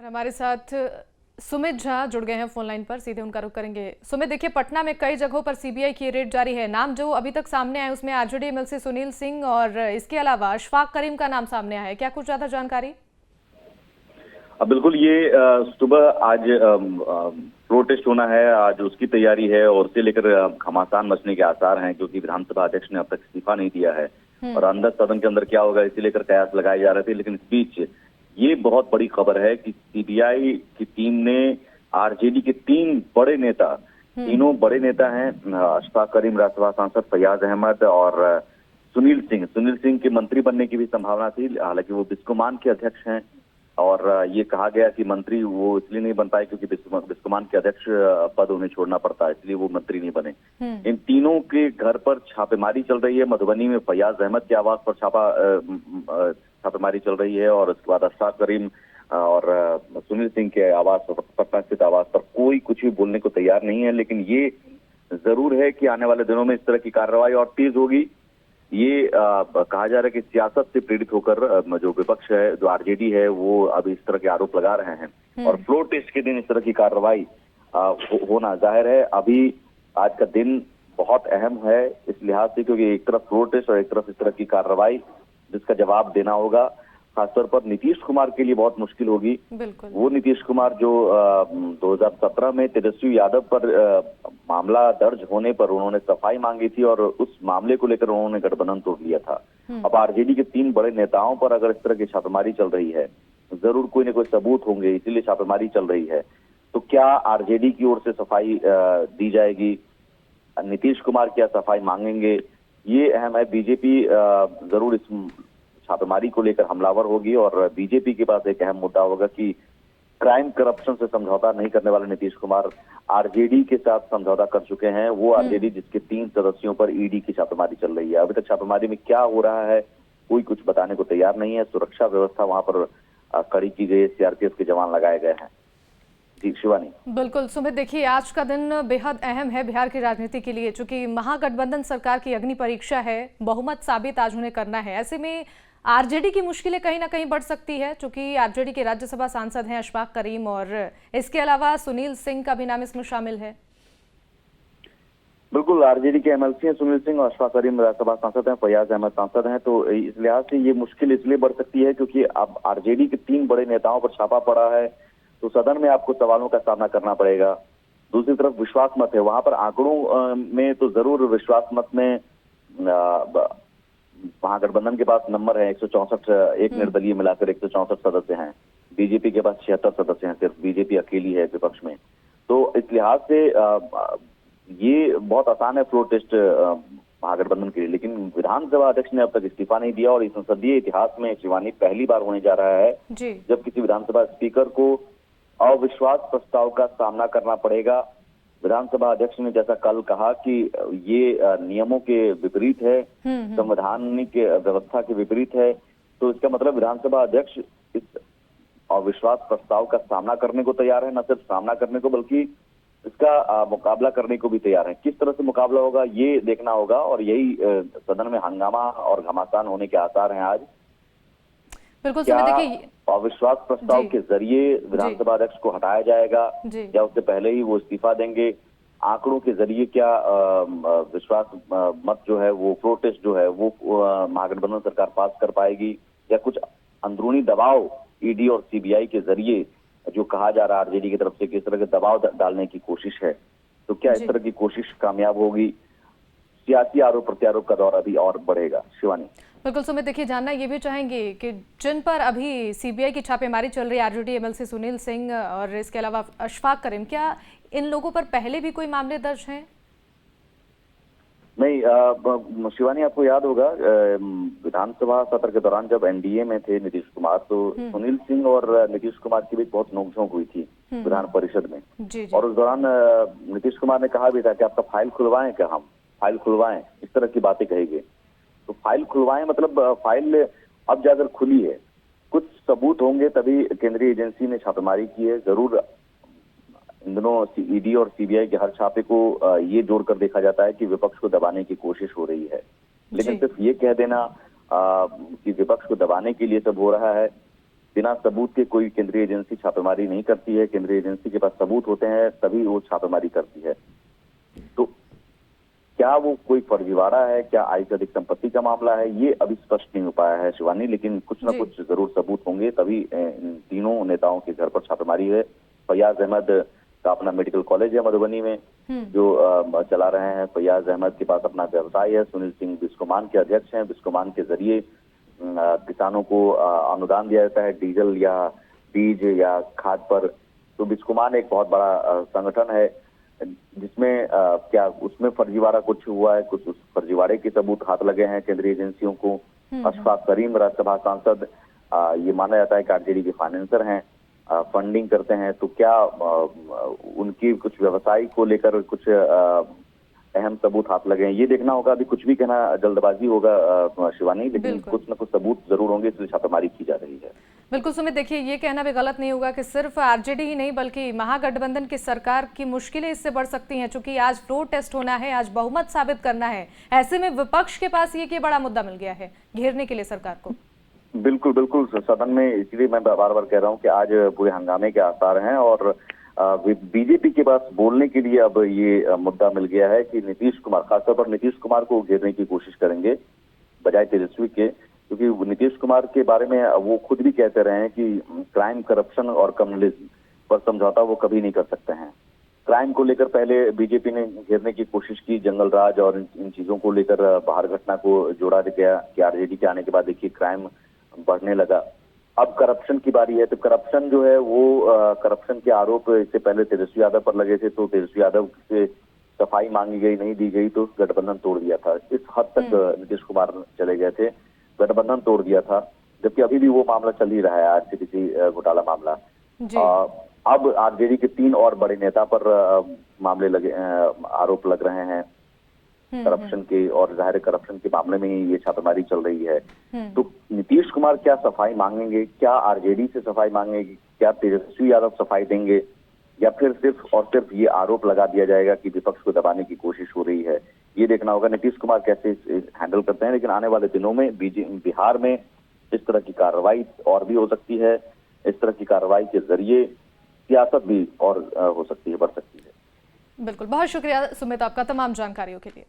हमारे साथ सुमित झा जुड़ गए हैं फोन लाइन पर, सीधे उनका रुख करेंगे। सुमित, देखिए पटना में कई जगहों पर सीबीआई की रेड जारी है। नाम जो अभी तक सामने आए उसमें आरजेडी एमएलसी सुनील सिंह और इसके अलावा अशफाक करीम का नाम सामने आया है। क्या कुछ ज्यादा जानकारी? बिल्कुल, ये सुबह आज प्रोटेस्ट होना है, आज उसकी तैयारी है और उसे लेकर घमासान मचने के आसार हैं, क्योंकि विधानसभा अध्यक्ष ने अब तक इस्तीफा नहीं दिया है और अंदर सदन के अंदर क्या होगा इसे लेकर कयास लगाए जा रहे थे। लेकिन इस बीच ये बहुत बड़ी खबर है कि सीबीआई की टीम ने आरजेडी के तीन बड़े नेता, तीनों बड़े नेता हैं, अशफाक करीम, राज्यसभा सांसद फैयाज अहमद और सुनील सिंह के मंत्री बनने की भी संभावना थी। हालांकि वो बिस्कोमान के अध्यक्ष हैं और ये कहा गया कि मंत्री वो इसलिए नहीं बन पाए क्योंकि बिस्कोमान के अध्यक्ष पद उन्हें छोड़ना पड़ता है, इसलिए वो मंत्री नहीं बने। इन तीनों के घर पर छापेमारी चल रही है। मधुबनी में फैयाज अहमद के आवास पर छापेमारी चल रही है और उसके बाद अशफाक करीम और सुनील सिंह के आवास पर, पटना स्थित आवास पर कोई कुछ भी बोलने को तैयार नहीं है। लेकिन ये जरूर है कि आने वाले दिनों में इस तरह की कार्रवाई और तेज होगी। ये कहा जा रहा है कि सियासत से प्रेरित होकर जो विपक्ष है, जो आरजेडी है, वो अभी इस तरह के आरोप लगा रहे हैं और फ्लोर टेस्ट के दिन इस तरह की कार्रवाई होना जाहिर है। अभी आज का दिन बहुत अहम है इस लिहाज से, क्योंकि एक तरफ फ्लोर टेस्ट और एक तरफ इस तरह की कार्रवाई जिसका जवाब देना होगा। खासतौर पर नीतीश कुमार के लिए बहुत मुश्किल होगी। वो नीतीश कुमार जो 2017 में तेजस्वी यादव पर मामला दर्ज होने पर उन्होंने सफाई मांगी थी और उस मामले को लेकर उन्होंने गठबंधन तोड़ लिया था। अब आरजेडी के तीन बड़े नेताओं पर अगर इस तरह की छापेमारी चल रही है, जरूर कोई न कोई सबूत होंगे, इसीलिए छापेमारी चल रही है। तो क्या आरजेडी की ओर से सफाई दी जाएगी? नीतीश कुमार क्या सफाई मांगेंगे? ये अहम है। बीजेपी जरूर इस छापेमारी को लेकर हमलावर होगी और बीजेपी के पास एक अहम मुद्दा होगा कि क्राइम करप्शन से समझौता नहीं करने वाले नीतीश कुमार आरजेडी के साथ समझौता कर चुके हैं। वो आरजेडी जिसके 3 सदस्यों पर ईडी की छापेमारी चल रही है। अभी तक छापेमारी में क्या हो रहा है कोई कुछ बताने को तैयार नहीं है। सुरक्षा व्यवस्था वहां पर कड़ी की गई, सीआरपीएफ के जवान लगाए गए हैं। जी शिवानी। बिल्कुल सुमित, देखिए आज का दिन बेहद अहम है बिहार की राजनीति के लिए, चूंकि महागठबंधन सरकार की अग्नि परीक्षा है, बहुमत साबित आज उन्हें करना है। ऐसे में आरजेडी की मुश्किलें कहीं ना कहीं बढ़ सकती है, क्योंकि आरजेडी के राज्यसभा सांसद हैं अशफाक करीम और इसके अलावा सुनील सिंह का भी नाम इसमें शामिल है। बिल्कुल, आरजेडी के एमएलसी हैं सुनील सिंह और अशफाक करीम राज्यसभा सांसद हैं, फैयाज अहमद सांसद हैं। तो इस लिहाज से ये मुश्किल इसलिए बढ़ सकती है क्योंकि अब आरजेडी के 3 बड़े नेताओं पर छापा पड़ा है, तो सदन में आपको सवालों का सामना करना पड़ेगा। दूसरी तरफ विश्वास मत है, वहां पर आंकड़ों में तो जरूर विश्वास मत में महागठबंधन के पास नंबर है 164, एक निर्दलीय मिलाकर 164 सदस्य हैं। बीजेपी के पास 76 सदस्य हैं, सिर्फ बीजेपी अकेली है विपक्ष में। तो इस लिहाज से ये बहुत आसान है फ्लोर टेस्ट महागठबंधन के लिए। लेकिन विधानसभा अध्यक्ष ने अब तक इस्तीफा नहीं दिया और इस संसदीय इतिहास में शिवानी पहली बार होने जा रहा है जब किसी विधानसभा स्पीकर को अविश्वास प्रस्ताव का सामना करना पड़ेगा। विधानसभा अध्यक्ष ने जैसा कल कहा कि ये नियमों के विपरीत है, संवैधानिक व्यवस्था के विपरीत है, तो इसका मतलब विधानसभा अध्यक्ष इस अविश्वास प्रस्ताव का सामना करने को तैयार है। न सिर्फ सामना करने को बल्कि इसका मुकाबला करने को भी तैयार है। किस तरह से मुकाबला होगा ये देखना होगा और यही सदन में हंगामा और घमासान होने के आसार हैं आज। बिल्कुल, देखिए अविश्वास प्रस्ताव के जरिए विधानसभा अध्यक्ष को हटाया जाएगा या उससे पहले ही वो इस्तीफा देंगे? आंकड़ों के जरिए क्या विश्वास मत जो है वो प्रोटेस्ट जो है वो महागठबंधन सरकार पास कर पाएगी, या कुछ अंदरूनी दबाव ईडी और सीबीआई के जरिए जो कहा जा रहा है आरजेडी की तरफ से किस तरह के दबाव डालने की कोशिश है, तो क्या इस तरह की कोशिश कामयाब होगी? सियासी आरोप प्रत्यारोप का दौर अभी और बढ़ेगा। शिवानी। बिल्कुल सुमित, देखिए जानना ये भी चाहेंगे कि जिन पर अभी सीबीआई की छापेमारी चल रही है, आरजेडी एमएलसी सुनील सिंह और इसके अलावा अशफाक करीम, क्या इन लोगों पर पहले भी कोई मामले दर्ज हैं? नहीं शिवानी, आपको याद होगा विधानसभा सत्र के दौरान जब एनडीए में थे नीतीश कुमार, तो सुनील सिंह और नीतीश कुमार की भी बहुत नोकझोंक हुई थी विधान परिषद में। और उस दौरान नीतीश कुमार ने कहा भी था कि आपका फाइल खुलवाएं, क्या हम फाइल खुलवाएं, इस तरह की बातें कही गई। तो फाइल खुलवाएं मतलब फाइल अब जाकर खुली है, कुछ सबूत होंगे तभी केंद्रीय एजेंसी ने छापेमारी की है। जरूर इन दोनों ईडी और सीबीआई के हर छापे को ये जोड़कर देखा जाता है कि विपक्ष को दबाने की कोशिश हो रही है। लेकिन सिर्फ ये कह देना कि विपक्ष को दबाने के लिए सब हो रहा है, बिना सबूत के कोई केंद्रीय एजेंसी छापेमारी नहीं करती है। केंद्रीय एजेंसी के पास सबूत होते हैं तभी वो छापेमारी करती है। तो क्या वो कोई फर्जीवाड़ा है, क्या आय से अधिक संपत्ति का मामला है, ये अभी स्पष्ट नहीं हो पाया है शिवानी, लेकिन कुछ न जी। कुछ जरूर सबूत होंगे तभी इन तीनों नेताओं के घर पर छापेमारी है। फैयाज अहमद का अपना मेडिकल कॉलेज है मधुबनी में जो चला रहे हैं। फैयाज अहमद के पास अपना व्यवसाय है। सुनील सिंह बिस्कोमान के अध्यक्ष हैं। बिस्कोमान के जरिए किसानों को अनुदान दिया जाता है डीजल या बीज या खाद पर। तो बिस्कोमान एक बहुत बड़ा संगठन है जिसमें क्या उसमें फर्जीवाड़ा कुछ हुआ है, कुछ उस फर्जीवाड़े के सबूत हाथ लगे हैं केंद्रीय एजेंसियों को। अशफाक करीम राज्यसभा सांसद ये माना जाता है कि आरजेडी के फाइनेंसर हैं, फंडिंग करते हैं। तो क्या उनकी कुछ व्यवसाय को लेकर कुछ अहम सबूत हाथ लगे हैं, ये देखना होगा। अभी कुछ भी कहना जल्दबाजी होगा शिवानी, लेकिन कुछ न कुछ सबूत जरूर होंगे, इसलिए छापेमारी की जा रही है। बिल्कुल सुमित, देखिए ये कहना भी गलत नहीं होगा कि सिर्फ आरजेडी ही नहीं बल्कि महागठबंधन की सरकार की मुश्किलें इससे बढ़ सकती हैं, क्योंकि आज फ्लोर टेस्ट होना है, आज बहुमत साबित करना है। ऐसे में विपक्ष के पास ये बड़ा मुद्दा मिल गया है घेरने के लिए सरकार को। बिल्कुल बिल्कुल सदन में, इसलिए मैं बार बार कह रहा हूँ कि आज पूरे हंगामे के आसार हैं और बीजेपी के पास बोलने के लिए अब ये मुद्दा मिल गया है कि नीतीश कुमार, खासतौर पर नीतीश कुमार को घेरने की कोशिश करेंगे बजाय तेजस्वी के, क्योंकि नीतीश कुमार के बारे में वो खुद भी कहते रहे हैं कि क्राइम, करप्शन और कम्युनिज्म पर समझौता वो कभी नहीं कर सकते हैं। क्राइम को लेकर पहले बीजेपी ने घेरने की कोशिश की, जंगल राज और इन चीजों को लेकर बाहर घटना को जोड़ा गया कि आरजेडी के आने के बाद देखिए क्राइम बढ़ने लगा। अब करप्शन की बारी है, तो करप्शन जो है वो करप्शन के आरोप इससे पहले तेजस्वी यादव पर लगे थे, तो तेजस्वी यादव से सफाई मांगी गई, नहीं दी गई, तो गठबंधन तोड़ दिया था। इस हद तक नीतीश कुमार चले गए थे, गठबंधन तोड़ दिया था, जबकि अभी भी वो मामला चल ही रहा है, आरसीपीसी घोटाला मामला। अब आरजेडी के 3 और बड़े नेता पर मामले लगे, आरोप लग रहे हैं करप्शन के, और जाहिर करप्शन के मामले में ही ये छापेमारी चल रही है। तो नीतीश कुमार क्या सफाई मांगेंगे, क्या आरजेडी से सफाई मांगेंगे, क्या तेजस्वी यादव सफाई देंगे, या फिर सिर्फ और सिर्फ ये आरोप लगा दिया जाएगा कि विपक्ष को दबाने की कोशिश हो रही है, ये देखना होगा नीतीश कुमार कैसे हैंडल करते हैं। लेकिन आने वाले दिनों में बिहार में इस तरह की कार्रवाई और भी हो सकती है। इस तरह की कार्रवाई के जरिए सियासत भी और हो सकती है, बढ़ सकती है। बिल्कुल, बहुत शुक्रिया सुमित आपका तमाम जानकारियों के लिए।